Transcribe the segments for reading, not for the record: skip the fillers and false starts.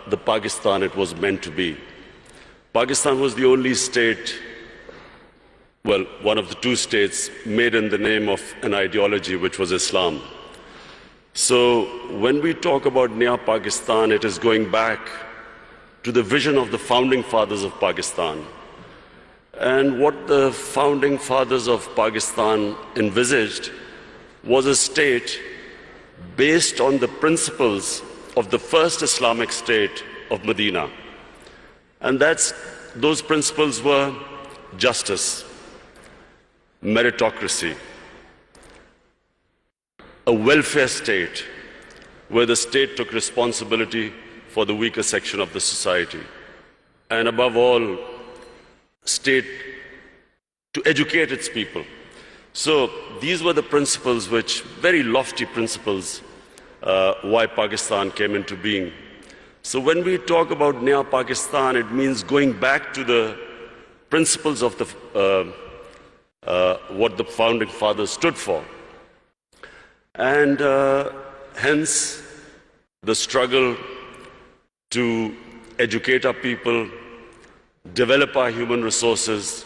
the Pakistan it was meant to be. Pakistan was the only state, well, one of the two states made in the name of an ideology which was Islam. So when we talk about Naya Pakistan, it is going back to the vision of the founding fathers of Pakistan. And what the founding fathers of Pakistan envisaged was a state based on the principles of the first Islamic state of Medina. And those principles were justice, meritocracy, a welfare state where the state took responsibility for the weaker section of the society, and above all, state to educate its people. So these were the principles which, very lofty principles, why Pakistan came into being. So when we talk about Naya Pakistan, it means going back to the principles of what the founding fathers stood for. And hence the struggle to educate our people, develop our human resources,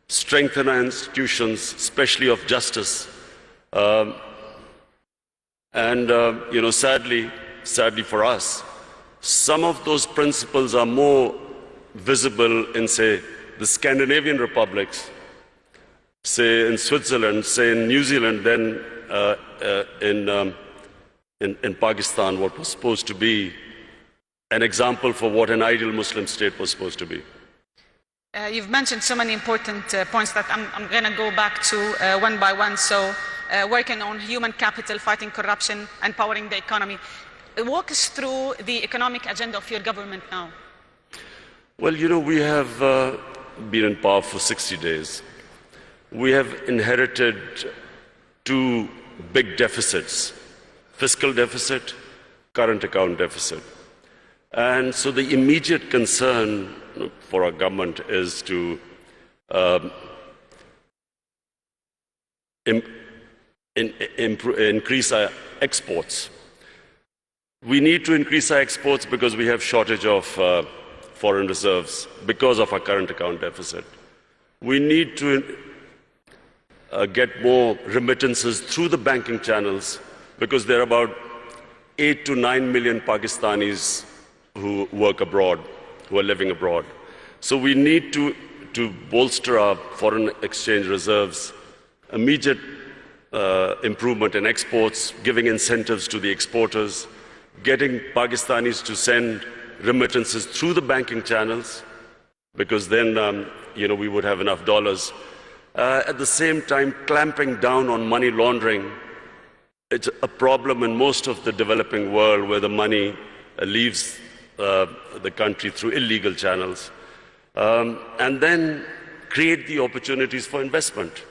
strengthen our institutions, especially of justice. Sadly for us, some of those principles are more visible in, say, the Scandinavian republics, say in Switzerland, say in New Zealand, than in Pakistan, what was supposed to be an example for what an ideal Muslim state was supposed to be. You've mentioned so many important points that I'm going to go back to one by one. So working on human capital, fighting corruption, empowering the economy. Walk us through the economic agenda of your government now. Well, we have been in power for 60 days. We have inherited two big deficits: fiscal deficit, current account deficit. And so the immediate concern for our government is to increase our exports. We need to increase our exports because we have shortage of foreign reserves because of our current account deficit. We need to get more remittances through the banking channels because there are about 8 to 9 million Pakistanis who work abroad, who are living abroad. So we need to bolster our foreign exchange reserves, immediate improvement in exports, giving incentives to the exporters, getting Pakistanis to send remittances through the banking channels, because then we would have enough dollars. At the same time, clamping down on money laundering. It's a problem in most of the developing world where the money leaves the country through illegal channels, and then create the opportunities for investment.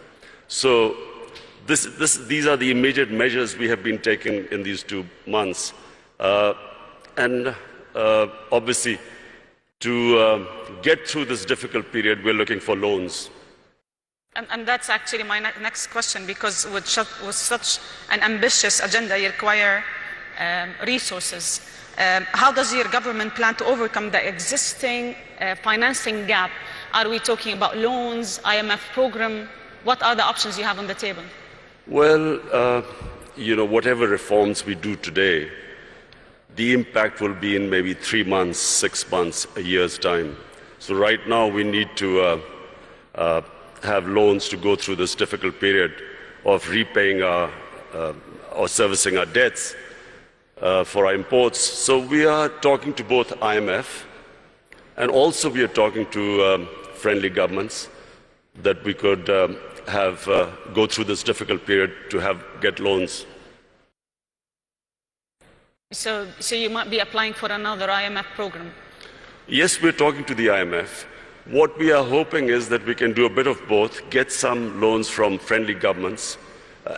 So these are the immediate measures we have been taking in these 2 months. Obviously, to get through this difficult period, we're looking for loans. And that's actually my next question, because with such an ambitious agenda, you require resources. How does your government plan to overcome the existing financing gap? Are we talking about loans, IMF program? What are the options you have on the table? Well, whatever reforms we do today, the impact will be in maybe 3 months, 6 months, a year's time. So right now we need to have loans to go through this difficult period of repaying or servicing our debts for our imports. So we are talking to both IMF, and also we are talking to friendly governments that we could have go through this difficult period to get loans. So you might be applying for another IMF program? Yes, we're talking to the IMF. What we are hoping is that we can do a bit of both, get some loans from friendly governments,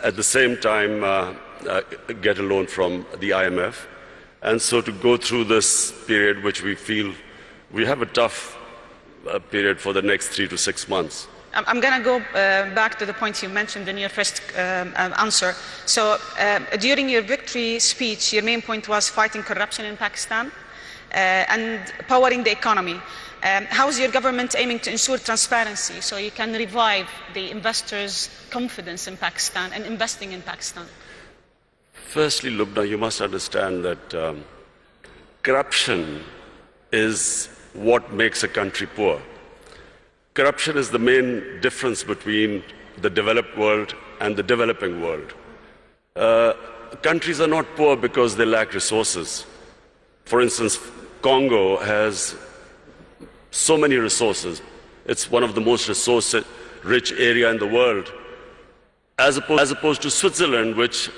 at the same time get a loan from the IMF, and so to go through this period which we feel we have a tough period for the next 3 to 6 months. I'm going to go back to the point you mentioned in your first answer. So during your victory speech, your main point was fighting corruption in Pakistan. and powering the economy. How is your government aiming to ensure transparency so you can revive the investors' confidence in Pakistan and investing in Pakistan? Firstly, Lubna, you must understand that corruption is what makes a country poor. Corruption is the main difference between the developed world and the developing world. Countries are not poor because they lack resources. For instance, Congo has so many resources. It's one of the most resource-rich area in the world, as opposed to Switzerland, which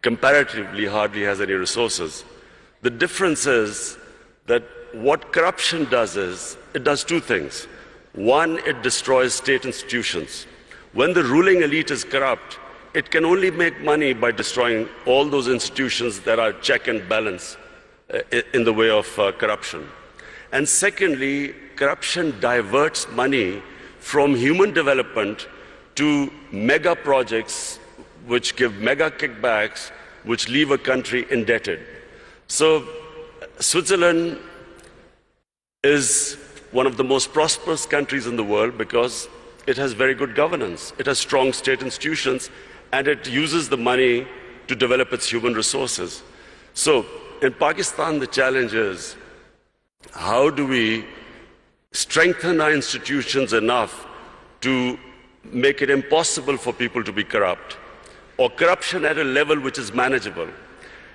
comparatively hardly has any resources. The difference is that what corruption does is, it does two things. One, it destroys state institutions. When the ruling elite is corrupt, it can only make money by destroying all those institutions that are check and balance in the way of corruption. And secondly, corruption diverts money from human development to mega projects which give mega kickbacks, which leave a country indebted. So Switzerland is one of the most prosperous countries in the world because it has very good governance, it has strong state institutions, and it uses the money to develop its human resources. So in Pakistan, the challenge is, how do we strengthen our institutions enough to make it impossible for people to be corrupt, or corruption at a level which is manageable?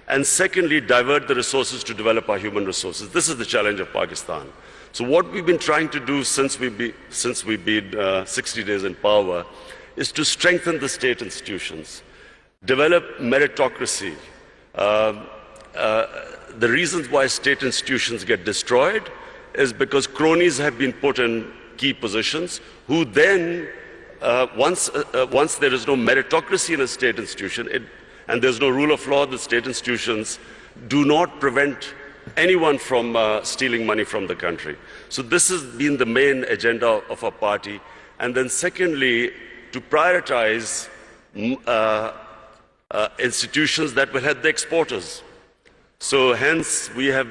And secondly, divert the resources to develop our human resources. This is the challenge of Pakistan. So what we've been trying to do since we've been 60 days in power is to strengthen the state institutions, develop meritocracy. The reasons why state institutions get destroyed is because cronies have been put in key positions, who then, once there is no meritocracy in a state institution, and there's no rule of law, the state institutions do not prevent anyone from stealing money from the country. So this has been the main agenda of our party. And then secondly, to prioritize institutions that will help the exporters. So hence, we have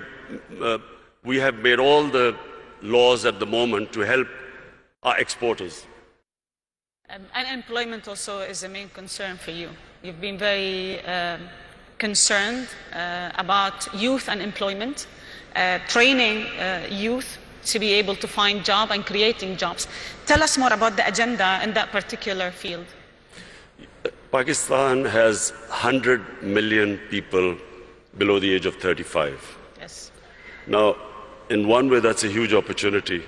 made all the laws at the moment to help our exporters. Unemployment also is a main concern for you. You've been very concerned about youth unemployment, training youth to be able to find jobs and creating jobs. Tell us more about the agenda in that particular field. Pakistan has 100 million people below the age of 35. Yes. Now, in one way, that's a huge opportunity.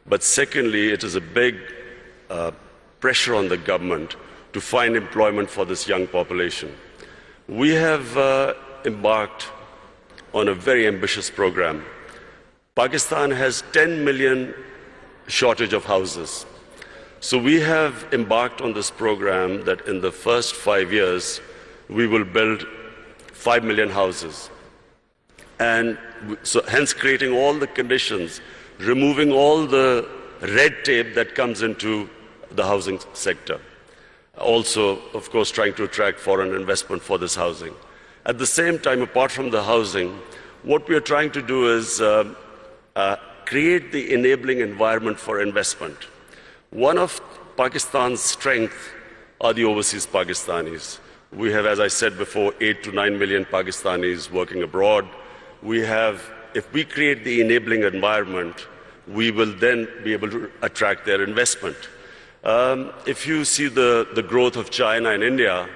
But secondly, it is a big pressure on the government to find employment for this young population. We have embarked on a very ambitious program. Pakistan has 10 million shortage of houses. So we have embarked on this program that in the first 5 years, we will build 5 million houses. And so hence creating all the conditions, removing all the red tape that comes into the housing sector. Also, of course, trying to attract foreign investment for this housing. At the same time, apart from the housing, what we are trying to do is create the enabling environment for investment. One of Pakistan's strengths are the overseas Pakistanis. We have, as I said before, 8 to 9 million Pakistanis working abroad. We have, if we create the enabling environment, we will then be able to attract their investment. If you see the growth of China and India,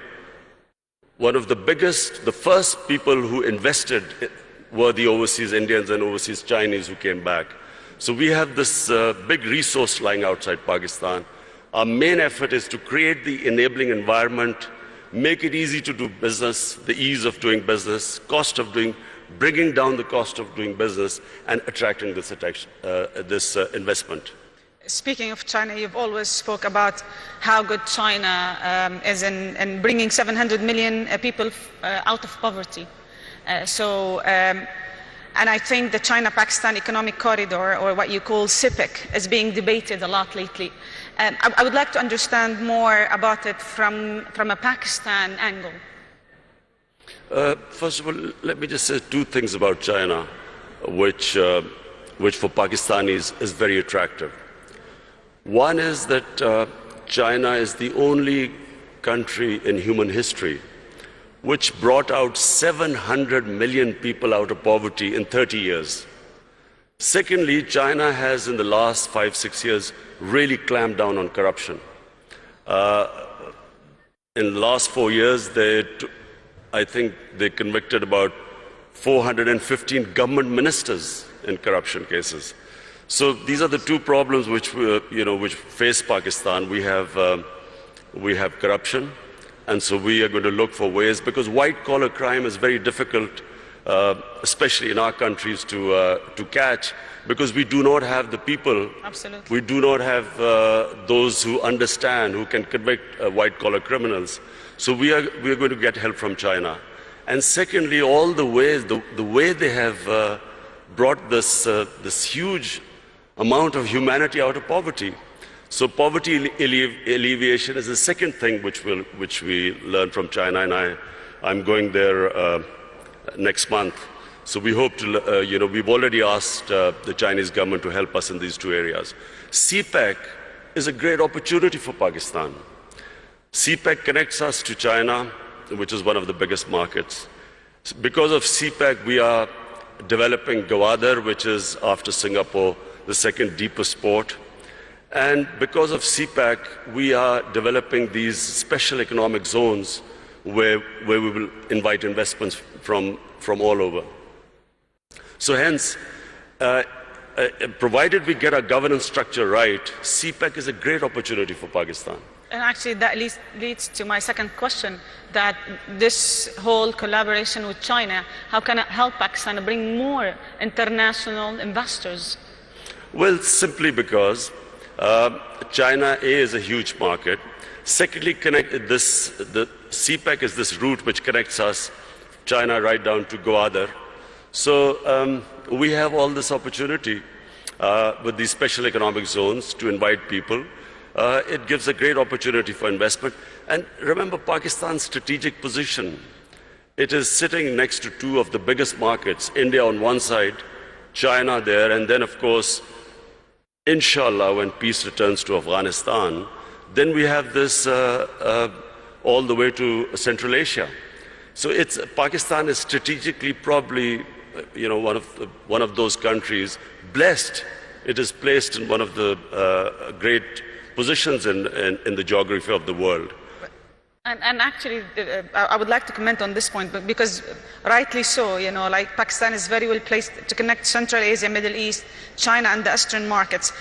one of the biggest, the first people who invested were the overseas Indians and overseas Chinese who came back. So we have this big resource lying outside Pakistan. Our main effort is to create the enabling environment, make it easy to do business, the ease of doing business, bringing down the cost of doing business, and attracting this investment. Speaking of China, you've always spoke about how good China is in bringing 700 million people out of poverty. And I think the China-Pakistan Economic Corridor, or what you call CIPEC, is being debated a lot lately. I would like to understand more about it from a Pakistan angle. First of all, let me just say two things about China. which for Pakistanis is very attractive. One is that China is the only country in human history which brought out 700 million people out of poverty in 30 years. Secondly, China has in the last 5-6 years really clamped down on corruption. In the last 4 years, I think they convicted about 415 government ministers in corruption cases. So these are the two problems which face Pakistan. We have corruption, and so we are going to look for ways, because white-collar crime is very difficult, especially in our countries, to catch, because we do not have the people. Absolutely. We do not have those who understand, who can convict white-collar criminals. So we are going to get help from China. And secondly, all the ways, the way they have brought this huge amount of humanity out of poverty. So poverty alleviation is the second thing which we learn from China, and I'm going there next month. So we hope to, we've already asked the Chinese government to help us in these two areas. CPEC is a great opportunity for Pakistan. CPEC connects us to China, which is one of the biggest markets. Because of CPEC, we are developing Gwadar, which is, after Singapore, the second deepest port. And because of CPEC, we are developing these special economic zones where we will invite investments from all over. So hence, provided we get our governance structure right, CPEC is a great opportunity for Pakistan. And actually that leads to my second question, that this whole collaboration with China, how can it help Pakistan bring more international investors? Well, simply because China is a huge market. Secondly, the CPEC is this route which connects us, China, right down to Gwadar. So we have all this opportunity with these special economic zones to invite people. It gives a great opportunity for investment. And remember Pakistan's strategic position. It is sitting next to two of the biggest markets, India on one side, China there, and then of course, inshallah, when peace returns to Afghanistan, then we have this all the way to Central Asia. So Pakistan is strategically probably one of those countries blessed. It is placed in one of the great positions in the geography of the world. And actually, I would like to comment on this point, but because rightly so, like Pakistan is very well placed to connect Central Asia, Middle East, China, and the Eastern markets.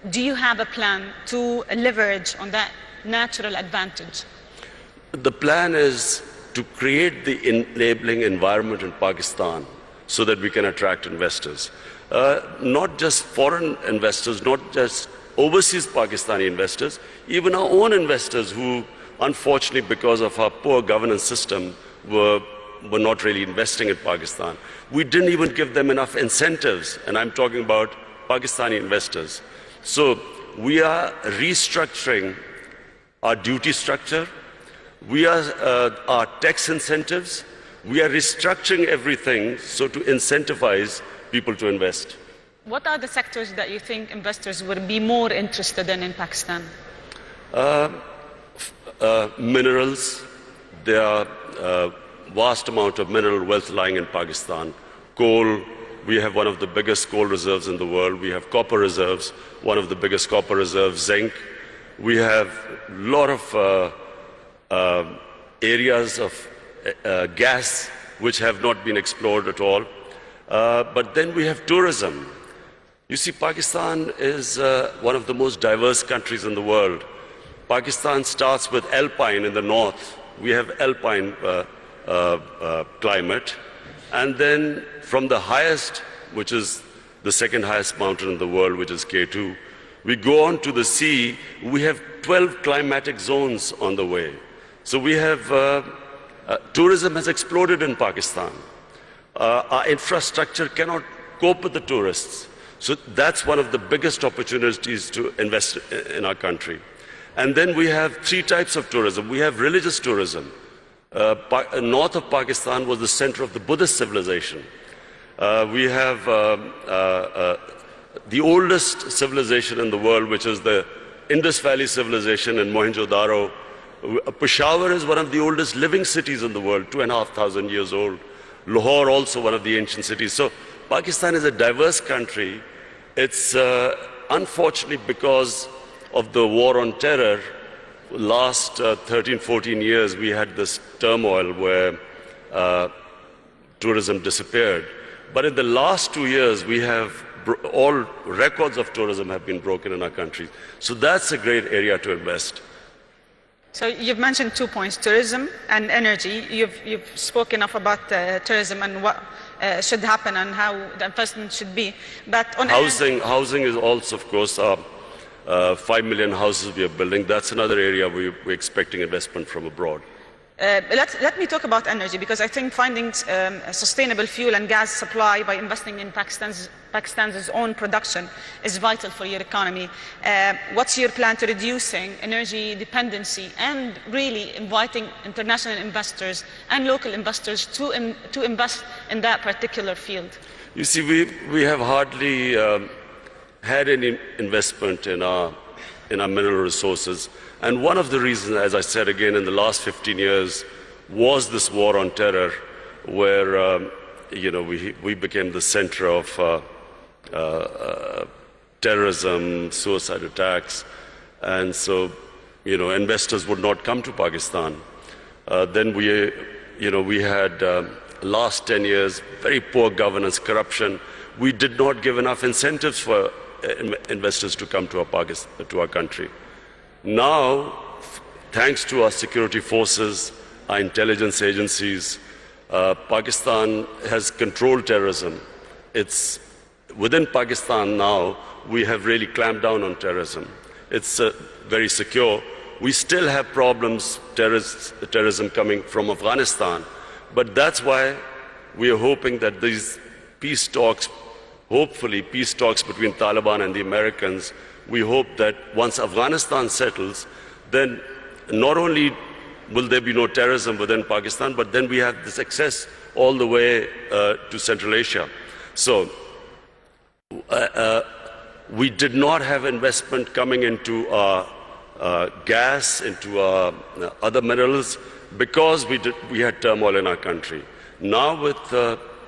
Do you have a plan to leverage on that natural advantage? The plan is to create the enabling environment in Pakistan so that we can attract investors. Not just foreign investors, not just overseas Pakistani investors, even our own investors who, unfortunately, because of our poor governance system, were not really investing in Pakistan. We didn't even give them enough incentives, and I'm talking about Pakistani investors. So we are restructuring our duty structure. We are our tax incentives. We are restructuring everything so to incentivize people to invest. What are the sectors that you think investors would be more interested in Pakistan? Minerals. There are vast amount of mineral wealth lying in Pakistan. Coal. We have one of the biggest coal reserves in the world. We have copper reserves, one of the biggest copper reserves. Zinc. We have a lot of areas of gas which have not been explored at all. But then we have tourism. You see, Pakistan is one of the most diverse countries in the world. Pakistan starts with alpine in the north. We have alpine climate. And then from the highest, which is the second highest mountain in the world, which is K2, we go on to the sea. We have 12 climatic zones on the way. So we have, tourism has exploded in Pakistan. Our infrastructure cannot cope with the tourists. So that's one of the biggest opportunities to invest in our country. And then we have three types of tourism. We have religious tourism. North of Pakistan was the center of the Buddhist civilization. We have the oldest civilization in the world, which is the Indus Valley civilization in Mohenjo-daro. Peshawar is one of the oldest living cities in the world, 2,500 years old. Lahore, also one of the ancient cities. So Pakistan is a diverse country. It's unfortunately because of the war on terror, last 13, 14 years, we had this turmoil where tourism disappeared. But in the last 2 years, we have all records of tourism have been broken in our country. So that's a great area to invest. So you've mentioned 2 points, tourism and energy. You've spoken enough about tourism and what should happen and how the investment should be. But on housing is also, of course, 5 million houses we are building. That's another area we're expecting investment from abroad. Let me talk about energy, because I think finding a sustainable fuel and gas supply by investing in Pakistan's own production is vital for your economy. What's your plan to reducing energy dependency and really inviting international investors and local investors to invest in that particular field? You see, we have hardly had any investment in our mineral resources. And one of the reasons, as I said again, in the last 15 years, was this war on terror, where we became the center of terrorism, suicide attacks, and so investors would not come to Pakistan. Then we had last 10 years very poor governance, corruption. We did not give enough incentives for investors to come to our country. Now, thanks to our security forces, our intelligence agencies, Pakistan has controlled terrorism. It's within Pakistan now, we have really clamped down on terrorism. It's very secure. We still have problems, terrorism coming from Afghanistan, but that's why we are hoping that these peace talks, hopefully peace talks between Taliban and the Americans, we hope that once Afghanistan settles, then not only will there be no terrorism within Pakistan, but then we have this access all the way to Central Asia. So we did not have investment coming into gas, into other minerals, because we had turmoil in our country. Now with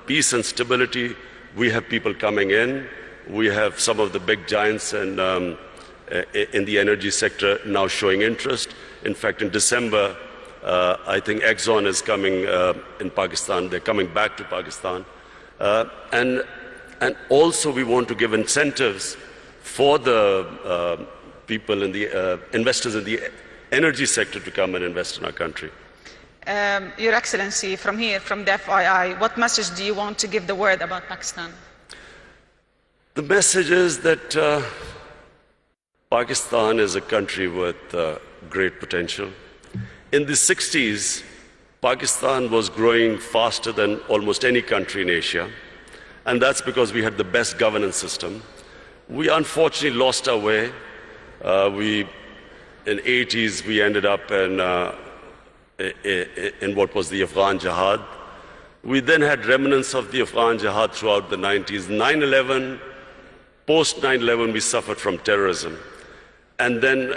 peace and stability, we have people coming in. We have some of the big giants in the energy sector now showing interest. In fact, in December, I think Exxon is coming in Pakistan. They're coming back to Pakistan. And also we want to give incentives for the people in the investors in the energy sector to come and invest in our country. Your Excellency, from here, from the FII, what message do you want to give the world about Pakistan? The message is that Pakistan is a country with great potential. In the 60s, Pakistan was growing faster than almost any country in Asia, and that's because we had the best governance system. We unfortunately lost our way. In the 80s, we ended up in what was the Afghan Jihad. We then had remnants of the Afghan Jihad throughout the 90s. 9/11, post 9/11, we suffered from terrorism. And then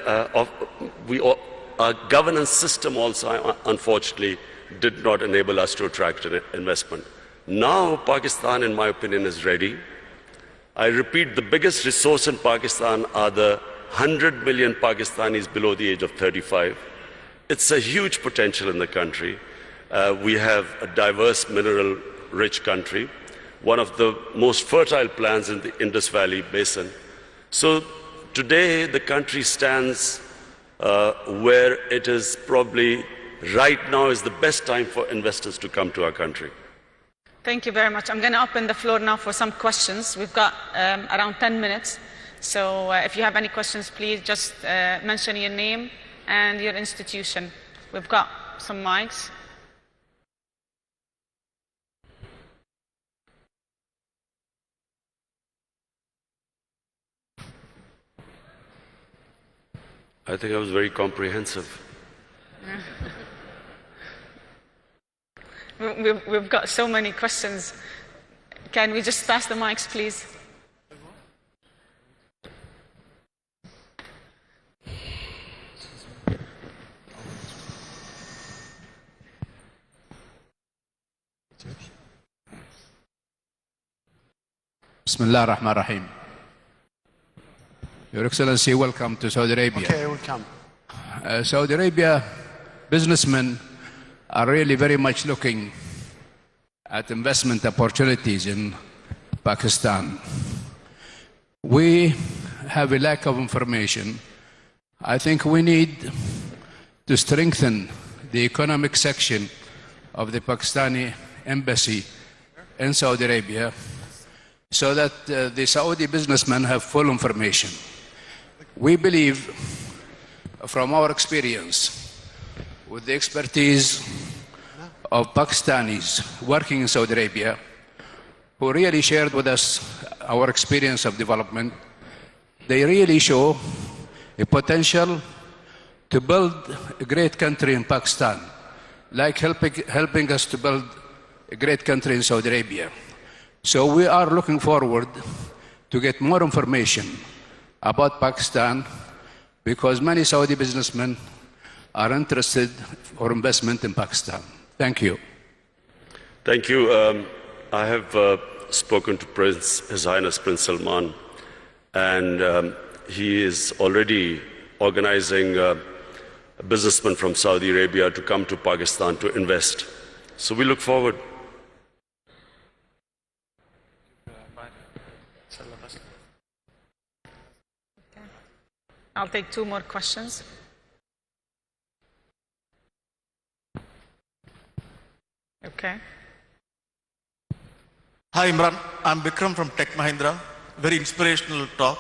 our governance system also, unfortunately, did not enable us to attract investment. Now, Pakistan, in my opinion, is ready. I repeat, the biggest resource in Pakistan are the 100 million Pakistanis below the age of 35. It's a huge potential in the country. We have a diverse, mineral-rich country, one of the most fertile lands in the Indus Valley Basin. So today, the country stands where it is probably right now is the best time for investors to come to our country. Thank you very much. I'm going to open the floor now for some questions. We've got around 10 minutes. So if you have any questions, please just mention your name and your institution. We've got some mics. I think I was very comprehensive. We've got so many questions. Can we just pass the mics, please? Bismillah ar-Rahman ar-Rahim. Your Excellency, welcome to Saudi Arabia. Okay, welcome. Saudi Arabia businessmen are really very much looking at investment opportunities in Pakistan. We have a lack of information. I think we need to strengthen the economic section of the Pakistani embassy in Saudi Arabia so that the Saudi businessmen have full information. We believe, from our experience, with the expertise of Pakistanis working in Saudi Arabia, who really shared with us our experience of development, they really show a potential to build a great country in Pakistan, like helping us to build a great country in Saudi Arabia. So we are looking forward to get more information about Pakistan because many Saudi businessmen are interested for investment in Pakistan. Thank you. Thank you. I have spoken to His Highness Prince Salman, and he is already organizing businessmen from Saudi Arabia to come to Pakistan to invest. So we look forward. I'll take 2 more questions. Okay. Hi Imran, I'm Vikram from Tech Mahindra. Very inspirational talk.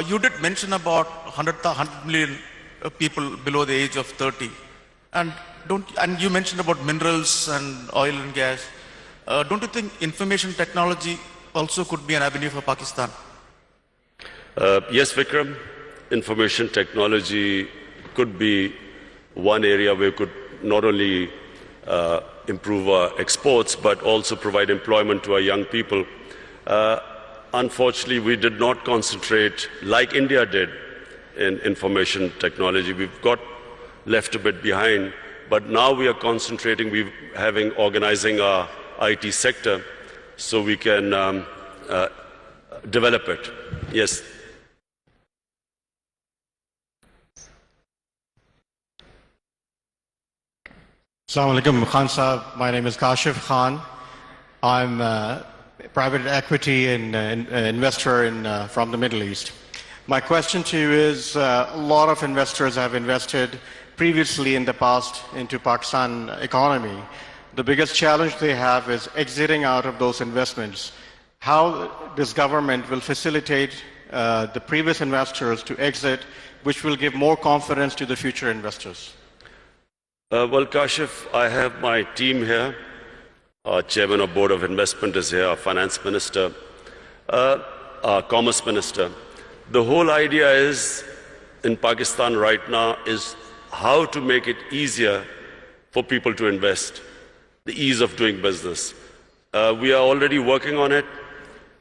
You did mention about 100 million people below the age of 30. And you mentioned about minerals and oil and gas. Don't you think information technology also could be an avenue for Pakistan? Yes, Vikram. Information technology could be one area where we could not only improve our exports, but also provide employment to our young people. Unfortunately, we did not concentrate like India did in information technology. We've got left a bit behind, but now we are concentrating. We're organizing our IT sector so we can develop it. Yes. Assalamu alaikum, Khan Saab. My name is Kashif Khan. I'm a private equity and investor from the Middle East. My question to you is, a lot of investors have invested previously in the past into Pakistan economy. The biggest challenge they have is exiting out of those investments. How this government will facilitate the previous investors to exit, which will give more confidence to the future investors? Well, Kashif, I have my team here. Our Chairman of Board of Investment is here, our Finance Minister, our Commerce Minister. The whole idea is, in Pakistan right now, is how to make it easier for people to invest, the ease of doing business. We are already working on it,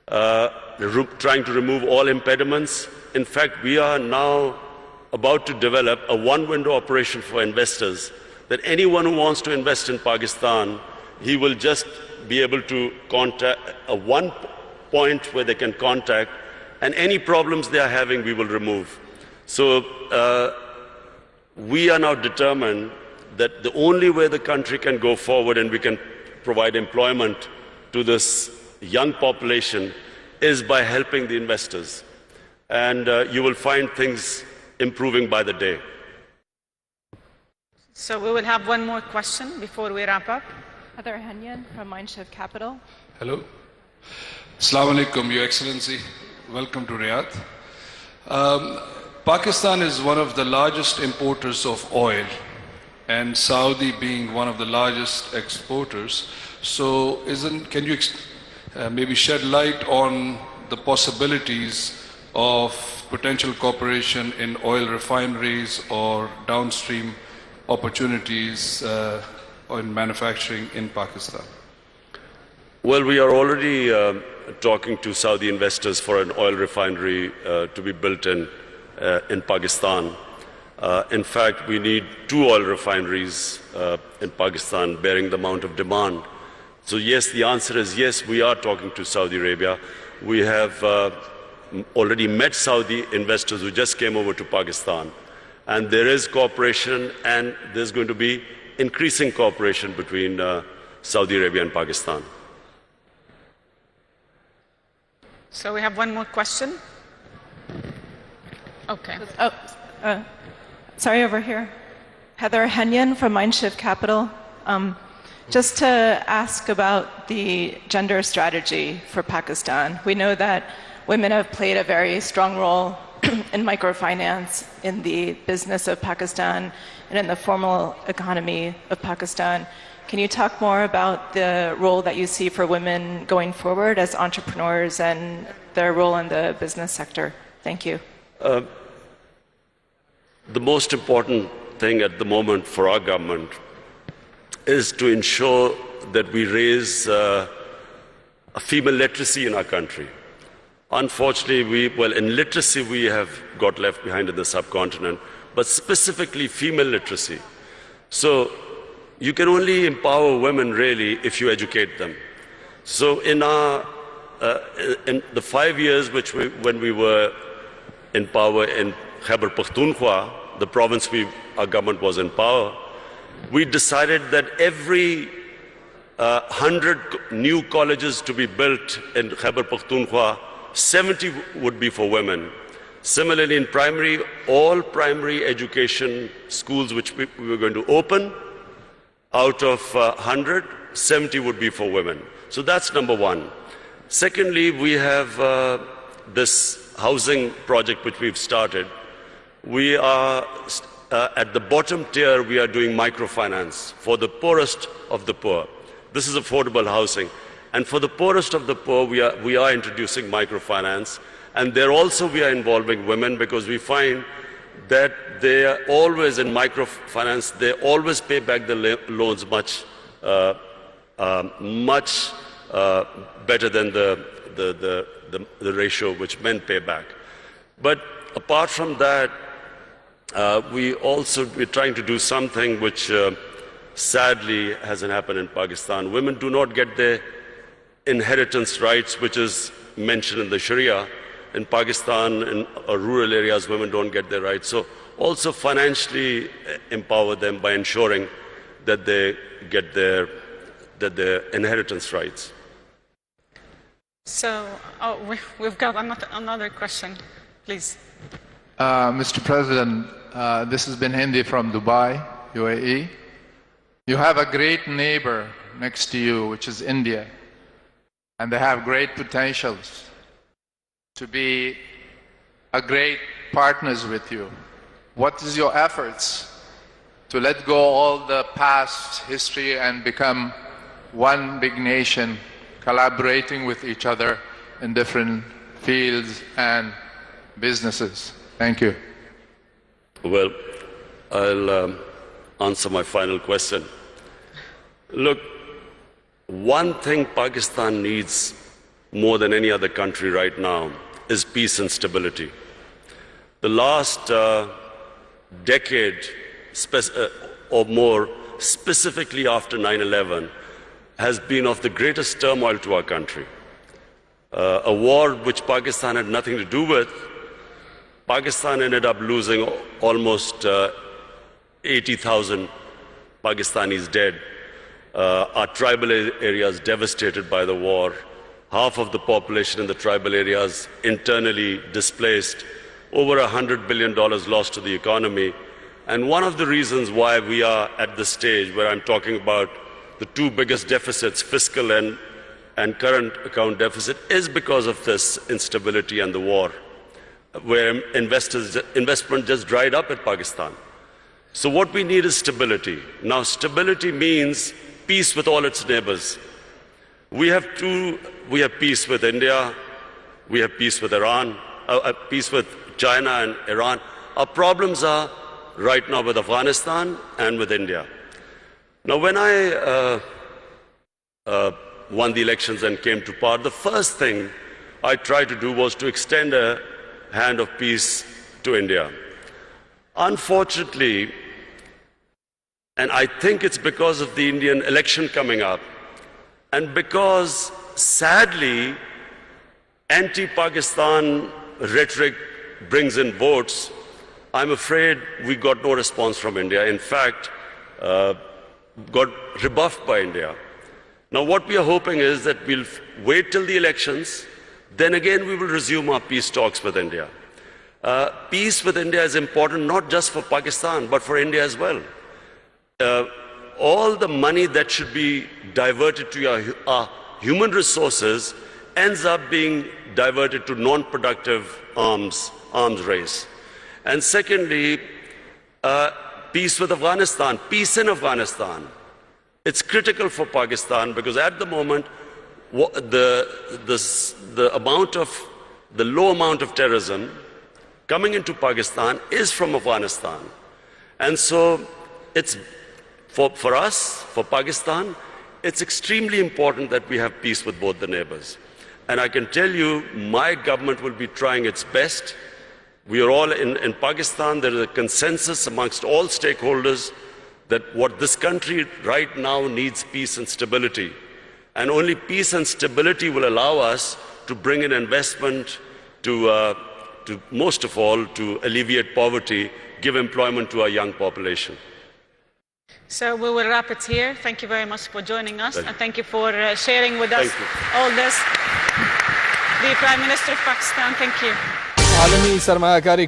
trying to remove all impediments. In fact, we are now about to develop a one-window operation for investors, that anyone who wants to invest in Pakistan, he will just be able to contact one point where they can contact, and any problems they are having, we will remove. So we are now determined that the only way the country can go forward and we can provide employment to this young population is by helping the investors. And you will find things improving by the day. So we will have one more question before we wrap up. Heather Henyan from Mindshift Capital. Hello. Assalamu alaikum, Your Excellency. Welcome to Riyadh. Pakistan is one of the largest importers of oil, and Saudi being one of the largest exporters. So can you maybe shed light on the possibilities of potential cooperation in oil refineries or downstream opportunities in manufacturing in Pakistan? Well, we are already talking to Saudi investors for an oil refinery to be built in Pakistan. In fact, we need 2 oil refineries in Pakistan bearing the amount of demand. So yes, the answer is yes, we are talking to Saudi Arabia. We have already met Saudi investors who just came over to Pakistan. And there is cooperation, and there's going to be increasing cooperation between Saudi Arabia and Pakistan. So we have one more question. Okay. Sorry, over here. Heather Henyon from Mindshift Capital. Just to ask about the gender strategy for Pakistan. We know that women have played a very strong role in microfinance, in the business of Pakistan, and in the formal economy of Pakistan. Can you talk more about the role that you see for women going forward as entrepreneurs and their role in the business sector? Thank you. The most important thing at the moment for our government is to ensure that we raise a female literacy in our country. Unfortunately, in literacy we have got left behind in the subcontinent, but specifically female literacy. So you can only empower women really if you educate them. So in the 5 years when we were in power in Khyber Pakhtunkhwa, the province our government was in power, we decided that every 100 new colleges to be built in Khyber Pakhtunkhwa, 70 would be for women. Similarly, in primary, all primary education schools which we were going to open, out of 100, 70 would be for women. So that's number one. Secondly, we have this housing project which we've started. We are at the bottom tier, we are doing microfinance for the poorest of the poor. This is affordable housing. And for the poorest of the poor, we are introducing microfinance. And there also we are involving women, because we find that they are always in microfinance, they always pay back the loans much better than the ratio which men pay back. But apart from that, we're trying to do something which sadly hasn't happened in Pakistan. Women do not get their inheritance rights, which is mentioned in the Sharia. In Pakistan, in rural areas, women don't get their rights. So also financially empower them by ensuring that they get their inheritance rights. So we've got another question, please. Mr. President, this has been Hindi from Dubai, UAE. You have a great neighbor next to you, which is India, and they have great potentials to be a great partners with you. What is your efforts to let go all the past history and become one big nation, collaborating with each other in different fields and businesses? Thank you. Well, I'll answer my final question. Look, one thing Pakistan needs more than any other country right now is peace and stability. The last decade or more, specifically after 9/11, has been of the greatest turmoil to our country. A war which Pakistan had nothing to do with. Pakistan ended up losing almost 80,000 Pakistanis dead. Our tribal areas devastated by the war. Half of the population in the tribal areas internally displaced. Over $100 billion lost to the economy. And one of the reasons why we are at this stage where I'm talking about the 2 biggest deficits, fiscal and current account deficit, is because of this instability and the war, where investment just dried up at Pakistan. So what we need is stability. Now, stability means peace with all its neighbors. We have peace with India, we have peace with Iran, peace with China and Iran. Our problems are right now with Afghanistan and with India. Now, when I won the elections and came to power, the first thing I tried to do was to extend a hand of peace to India. Unfortunately, and I think it's because of the Indian election coming up, and because, sadly, anti-Pakistan rhetoric brings in votes, I'm afraid we got no response from India. In fact, got rebuffed by India. Now, what we are hoping is that we'll wait till the elections, then again we will resume our peace talks with India. Peace with India is important not just for Pakistan, but for India as well. All the money that should be diverted to our human resources ends up being diverted to non-productive arms race. And secondly, peace with Afghanistan, peace in Afghanistan. It's critical for Pakistan because at the moment, the low amount of terrorism coming into Pakistan is from Afghanistan. And so it's for us, for Pakistan, it's extremely important that we have peace with both the neighbors. And I can tell you, my government will be trying its best. We are all in Pakistan, there is a consensus amongst all stakeholders that what this country right now needs peace and stability. And only peace and stability will allow us to bring in investment, to most of all, to alleviate poverty, give employment to our young population. So we will wrap it here. Thank you very much for joining us, and thank you for sharing with us all this. The Prime Minister of Pakistan, thank you. عالمی سرمایه‌کاری